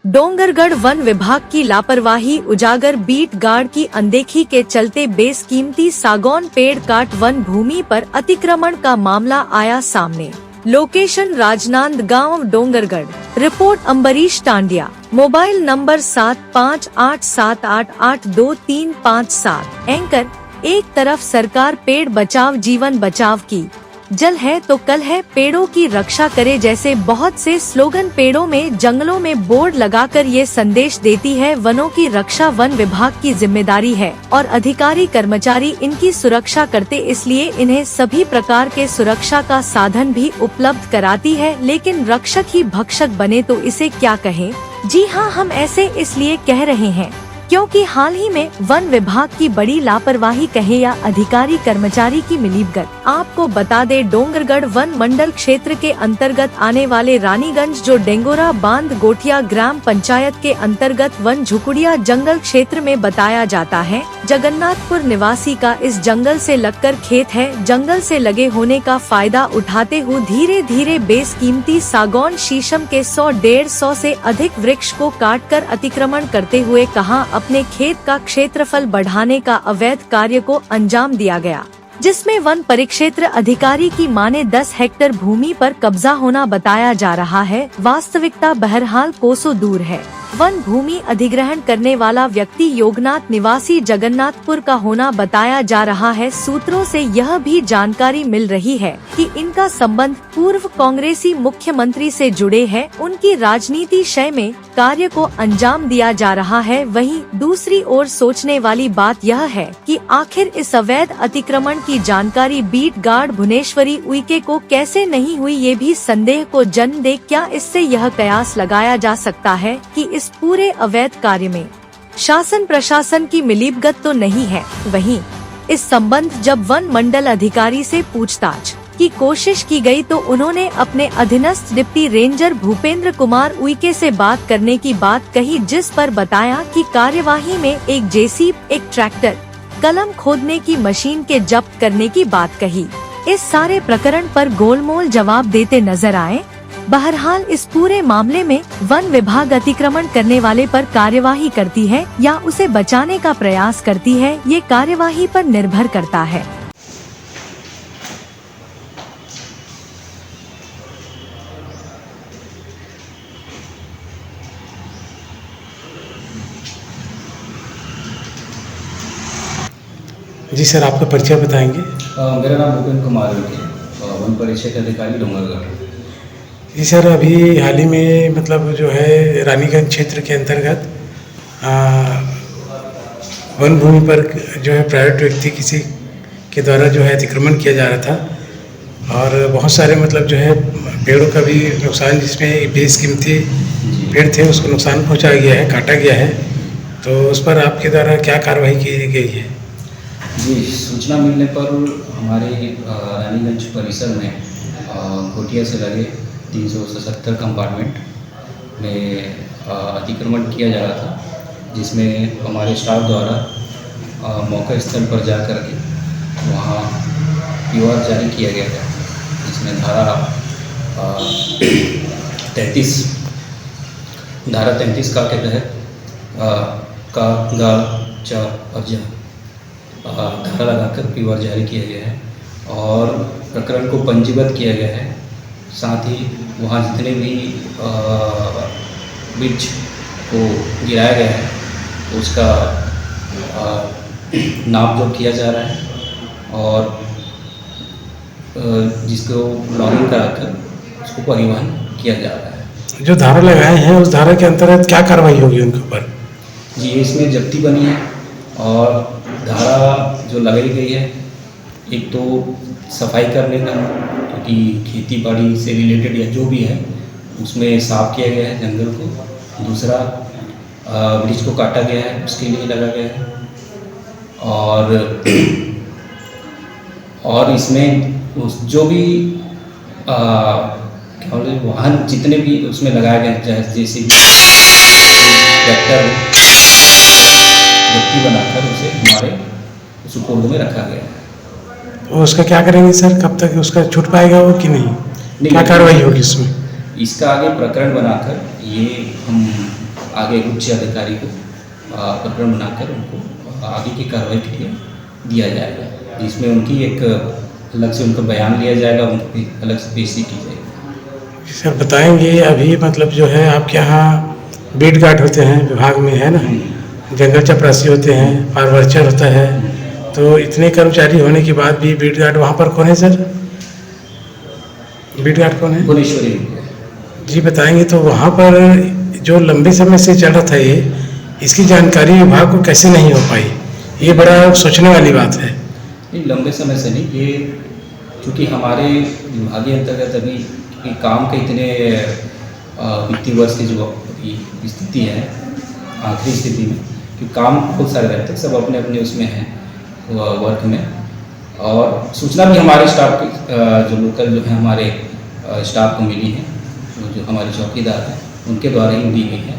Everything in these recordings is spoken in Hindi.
डोंगरगढ़ वन विभाग की लापरवाही उजागर। बीट गार्ड की अनदेखी के चलते बेसकीमती सागौन पेड़ काट वन भूमि पर अतिक्रमण का मामला आया सामने। Location Rajnandgaon Dongargarh. Report Ambarish Tandia. Mobile number 7587882357। Anchor. एक तरफ सरकार पेड़ बचाव जीवन बचाव की जल है तो कल है, पेड़ों की रक्षा करे जैसे बहुत से स्लोगन पेड़ों में जंगलों में बोर्ड लगाकर ये संदेश देती है। वनों की रक्षा वन विभाग की जिम्मेदारी है और अधिकारी कर्मचारी इनकी सुरक्षा करते, इसलिए इन्हें सभी प्रकार के सुरक्षा का साधन भी उपलब्ध कराती है। लेकिन रक्षक ही भक्षक बने तो इसे क्या कहें। जी हाँ, हम ऐसे इसलिए कह रहे हैं क्योंकि हाल ही में वन विभाग की बड़ी लापरवाही कहे या अधिकारी कर्मचारी की मिलीभगत। आपको बता दे, डोंगरगढ़ वन मंडल क्षेत्र के अंतर्गत आने वाले रानीगंज जो डेंगोरा बांध गोठिया ग्राम पंचायत के अंतर्गत वन झुकुड़िया जंगल क्षेत्र में बताया जाता है। जगन्नाथपुर निवासी का इस जंगल से लगकर खेत है। जंगल से लगे होने का फायदा उठाते हुए धीरे धीरे बेसकीमती सागौन शीशम के 100-150 से अधिक वृक्ष को काटकर अतिक्रमण करते हुए कहां अपने खेत का क्षेत्रफल बढ़ाने का अवैध कार्य को अंजाम दिया गया, जिसमें वन परिक्षेत्र अधिकारी की माने 10 हेक्टेयर भूमि पर कब्जा होना बताया जा रहा है। वास्तविकता बहरहाल कोसों दूर है। वन भूमि अधिग्रहण करने वाला व्यक्ति योगनाथ निवासी जगन्नाथपुर का होना बताया जा रहा है। सूत्रों से यह भी जानकारी मिल रही है कि इनका संबंध पूर्व कांग्रेसी मुख्यमंत्री से जुड़े है। उनकी राजनीति शय में कार्य को अंजाम दिया जा रहा है। वहीं दूसरी ओर सोचने वाली बात यह है कि आखिर इस अवैध अतिक्रमण की जानकारी बीट गार्ड भुवनेश्वरी उइके को कैसे नहीं हुई, ये भी संदेह को जन्म दे। क्या इससे यह कयास लगाया जा सकता है कि इस पूरे अवैध कार्य में शासन प्रशासन की मिलीभगत तो नहीं है। वहीं इस संबंध जब वन मंडल अधिकारी से पूछताछ की कोशिश की गई तो उन्होंने अपने अधीनस्थ डिप्टी रेंजर भूपेंद्र कुमार उइके से बात करने की बात कही, जिस पर बताया कि कार्यवाही में एक जेसीबी, एक ट्रैक्टर, कलम खोदने की मशीन के जब्त करने की बात कही। इस सारे प्रकरण पर गोलमोल जवाब देते नजर आए। बहरहाल इस पूरे मामले में वन विभाग अतिक्रमण करने वाले पर कार्यवाही करती है या उसे बचाने का प्रयास करती है, ये कार्यवाही पर निर्भर करता है। जी सर, आपका परिचय बताएंगे? मेरा नाम भूपेंद्र कुमार है, वन परिक्षेत्र अधिकारी डोंगरगढ़। जी सर, अभी हाल ही में मतलब जो है रानीगंज क्षेत्र के अंतर्गत वन भूमि पर जो है प्राइवेट व्यक्ति किसी के द्वारा जो है अतिक्रमण किया जा रहा था और बहुत सारे मतलब जो है पेड़ों का भी नुकसान, जिसमें बेशकीमती पेड़ थे उसको नुकसान पहुंचाया गया है, काटा गया है। तो उस पर आपके द्वारा क्या कार्रवाई की गई है? जी, सूचना मिलने पर हमारे रानीगंज परिसर में गोटिया से लगे 377 कंपार्टमेंट में अतिक्रमण किया जा रहा था, जिसमें हमारे स्टाफ द्वारा मौका स्थल पर जा कर के वहाँ पीओआर जारी किया गया है, जिसमें धारा 33 का के तहत का गा च और ज धारा लगाकर पीओआर जारी किया गया है और प्रकरण को पंजीबद्ध किया गया है। साथ ही वहाँ जितने भी वृक्ष को गिराया गया है उसका नाप जोड़ किया जा रहा है और जिसको लॉगिंग कराकर उसको परिवहन किया जा रहा है। जो धारा लगाए हैं उस धारा के अंतर्गत क्या कार्रवाई होगी उनके ऊपर? जी, इसमें जब्ती बनी है और धारा जो लगाई गई है, एक तो सफाई करने का, क्योंकि खेती बाड़ी से रिलेटेड या जो भी है उसमें साफ किया गया है जंगल को। दूसरा, वृक्ष को काटा गया है उसके लिए लगा गया है और इसमें जो भी क्या बोलते हैं वाहन जितने भी उसमें लगाए गए हैं, जैसे ट्रैक्टर व्यक्ति बनाकर उसे हमारे सुपुर्द में रखा गया है। तो उसका क्या करेंगे सर? कब तक उसका छूट पाएगा वो कि नहीं? क्या कार्रवाई होगी इसमें? इसका आगे प्रकरण बनाकर ये हम आगे उच्च अधिकारी को प्रकरण बनाकर उनको आगे की कार्रवाई के लिए दिया जाएगा, जिसमें उनकी एक अलग से उनका बयान लिया जाएगा, उनकी अलग से पेशी की जाएगी। सर बताएंगे अभी मतलब जो है आपके यहाँ बीट गार्ड होते हैं विभाग में, है ना, जंगल चपरासी होते हैं, फार्वर्चर होता है, तो इतने कर्मचारी होने के बाद भी बीट गार्ड वहाँ पर कौन है सर? बीट गार्ड कौन है? भुवनेश्वरी जी बताएंगे। तो वहाँ पर जो लंबे समय से चल रहा था ये, इसकी जानकारी विभाग को कैसे नहीं हो पाई? ये बड़ा सोचने वाली बात है। नहीं, लंबे समय से नहीं, ये चूँकि हमारे विभागीय अंतर्गत अभी ये काम के इतने वित्तीय वर्ष की जो स्थिति है, आखिरी स्थिति में, कि काम बहुत सारे रहते हैं, सब अपने अपने उसमें हैं वर्क में, और सूचना भी हमारे स्टाफ की जो लोकल जो है हमारे स्टाफ को मिली है, जो हमारे चौकीदार हैं उनके द्वारा ही दी गई है।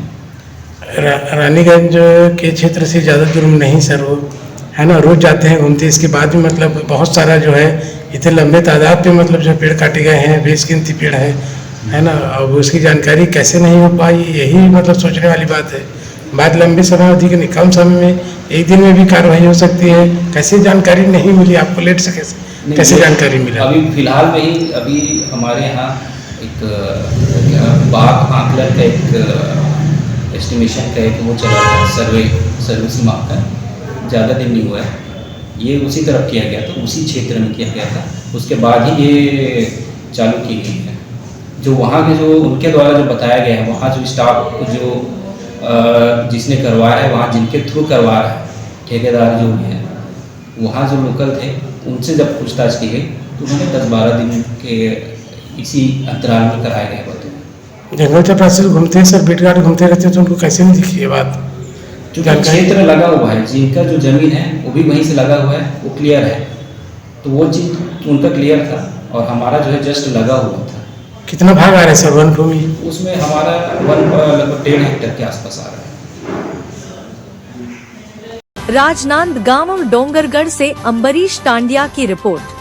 रानीगंज के क्षेत्र से ज़्यादा दूर में नहीं सर, वो है ना, रोज जाते हैं घूमते, इसके बाद भी मतलब बहुत सारा जो है इतने लंबे तादाद पे मतलब जो पेड़ काटे गए हैं, बेशकीमती पेड़ है ना, अब उसकी जानकारी कैसे नहीं हो पाई, यही मतलब सोचने वाली बात है। बात लंबे समय अवधि के कम समय में एक दिन में भी कार्रवाई हो सकती है, कैसे जानकारी नहीं मिली आपको, लेट से कैसे जानकारी मिला? अभी फिलहाल में ही अभी हमारे यहाँ एक बाघ आंकलन का एक एस्टिमेशन का एक वो चला था, सर्वे सीमा का, ज़्यादा दिन नहीं हुआ है, ये उसी तरफ किया गया था, उसी क्षेत्र में किया गया था, उसके बाद ही ये चालू की गई है। जो वहाँ के जो उनके द्वारा जो बताया गया है, वहाँ जो स्टाफ जो जिसने करवाया है, वहाँ जिनके थ्रू करवा रहा है, ठेकेदार जो भी है, वहाँ जो लोकल थे उनसे जब पूछताछ की गई तो उन्होंने 10-12 दिन के इसी अंतराल में कराया गया बताया। जंगल चपरासी घूमते हैं सर, बीट गार्ड घूमते रहते हैं, तो उनको कैसे नहीं दिखी ये बात? जो क्षेत्र लगा हुआ है, जिनका जो जमीन है वो भी वहीं से लगा हुआ है, वो क्लियर है, तो वो चीज़ उनका क्लियर था, और हमारा जो है जस्ट लगा हुआ था। कितना भाग आ रहा है सर वन भूमि? उसमें हमारा लगभग 1.5 हेक्टेयर के आसपास आ रहा है। राजनांदगांव डोंगरगढ़ से अंबरीश टांडिया की रिपोर्ट।